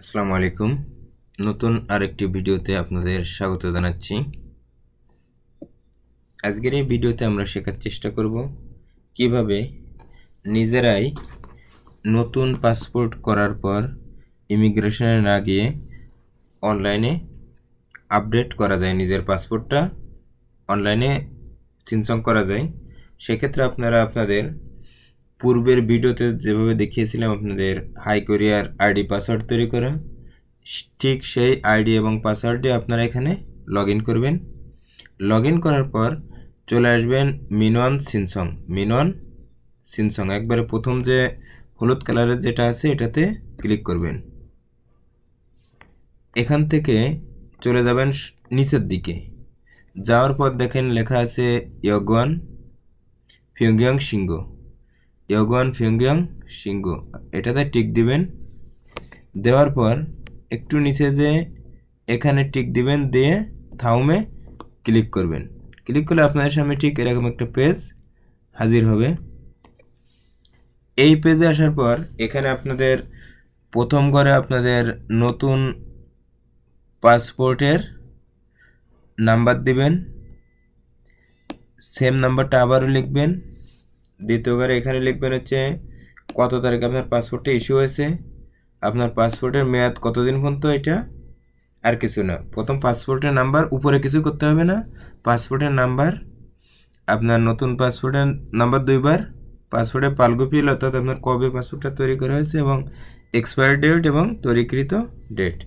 আসসালামু আলাইকুম। নতুন আরেকটি ভিডিওতে আপনাদের স্বাগত জানাচ্ছি। আজকের এই ভিডিওতে আমরা শেখার চেষ্টা করব কিভাবে নিজেরাই নতুন পাসপোর্ট করার পর ইমিগ্রেশনে না গিয়ে অনলাইনে আপডেট করা যায়, নিজের পাসপোর্টটা অনলাইনে সিনসং করা যায়। সেক্ষেত্রে আপনারা আপনাদের পূর্বের ভিডিওতে যেভাবে দেখিয়েছিলাম আপনাদের হাই কোরিয়ার আইডি পাসওয়ার্ড তৈরি করা, ঠিক সেই আইডি এবং পাসওয়ার্ড দিয়ে আপনারা এখানে লগ ইন করবেন। লগ ইন করার পর চলে আসবেন মিনওয়ান সিনসং একবারে প্রথম যে হলুদ কালারের যেটা আছে এটাতে ক্লিক করবেন। এখান থেকে চলে যাবেন নিচের দিকে, যাওয়ার পর দেখেন লেখা আছে ইয়গুয়ান পিয়ংইয়ং সিংগো, এটাতে টিক দিবেন। দেওয়ার পর একটু নিচে যে এখানে টিক দিবেন, দিয়ে থাউমে ক্লিক করবেন। ক্লিক করলে আপনাদের সামনে ঠিক এরকম একটা পেজ হাজির হবে। এই পেজে আসার পর এখানে আপনাদের প্রথম ঘরে আপনাদের নতুন পাসপোর্টের নাম্বার দিবেন, সেম নাম্বারটা আবারও লিখবেন। দ্বিতীয় ঘরে এখানে লিখবেন হচ্ছে কত তারিখে আপনার পাসপোর্টটা ইস্যু হয়েছে, আপনার পাসপোর্টের মেয়াদ কতদিন পর্যন্ত, এটা আর কিছু না। প্রথম পাসপোর্টের নাম্বার, উপরে কিছু করতে হবে না, পাসপোর্টের নাম্বার, আপনার নতুন পাসপোর্টের নাম্বার দুইবার, পাসপোর্টের পালকপি অর্থাৎ আপনার কবে পাসপোর্টটা তৈরি করা হয়েছে এবং এক্সপায়ার ডেট এবং তৈরিকৃত ডেট।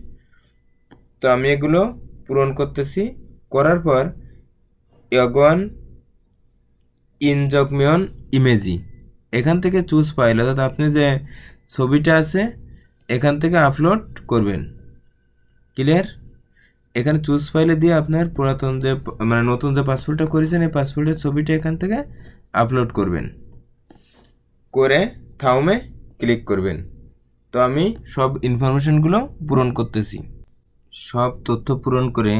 তো আমি এগুলো পূরণ করতেছি। করার পর ইয়গুয়ান ইনজকমিয়ন ইমেজি এখান থেকে চুজ ফাইল, অর্থাৎ আপনি যে ছবিটা আছে এখান থেকে আপলোড করবেন। ক্লিয়ার? এখানে চুজ ফাইলে দিয়ে আপনার পুরাতন যে নতুন যে পাসপোর্টটা করেছেন এই পাসপোর্টের ছবিটা এখান থেকে আপলোড করবেন, করে থাউমে ক্লিক করবেন। তো আমি সব ইনফরমেশনগুলো পূরণ করতেছি। সব তথ্য পূরণ করে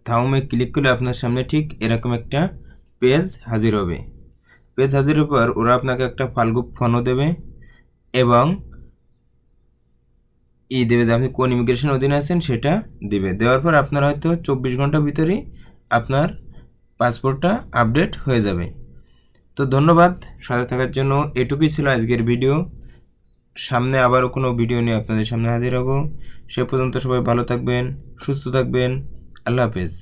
থাউমে ক্লিক করলে আপনার সামনে ঠিক এরকম একটা পেজ হাজির হবে। পেজ হাজিরের পর ওরা আপনাকে একটা ফালগুপ ফোনও দেবে এবং দেবে যে আপনি কোন ইমিগ্রেশন অধীনে আছেন সেটা দিবে। দেওয়ার পর আপনার হয়তো 24 ঘন্টার ভিতরেই আপনার পাসপোর্টটা আপডেট হয়ে যাবে। তো ধন্যবাদ সাথে থাকার জন্য। এটুকুই ছিল আজকের ভিডিও। সামনে আবারও কোনো ভিডিও নিয়ে আপনাদের সামনে হাজির হব। সে পর্যন্ত সবাই ভালো থাকবেন, সুস্থ থাকবেন। আল্লাহ হাফেজ।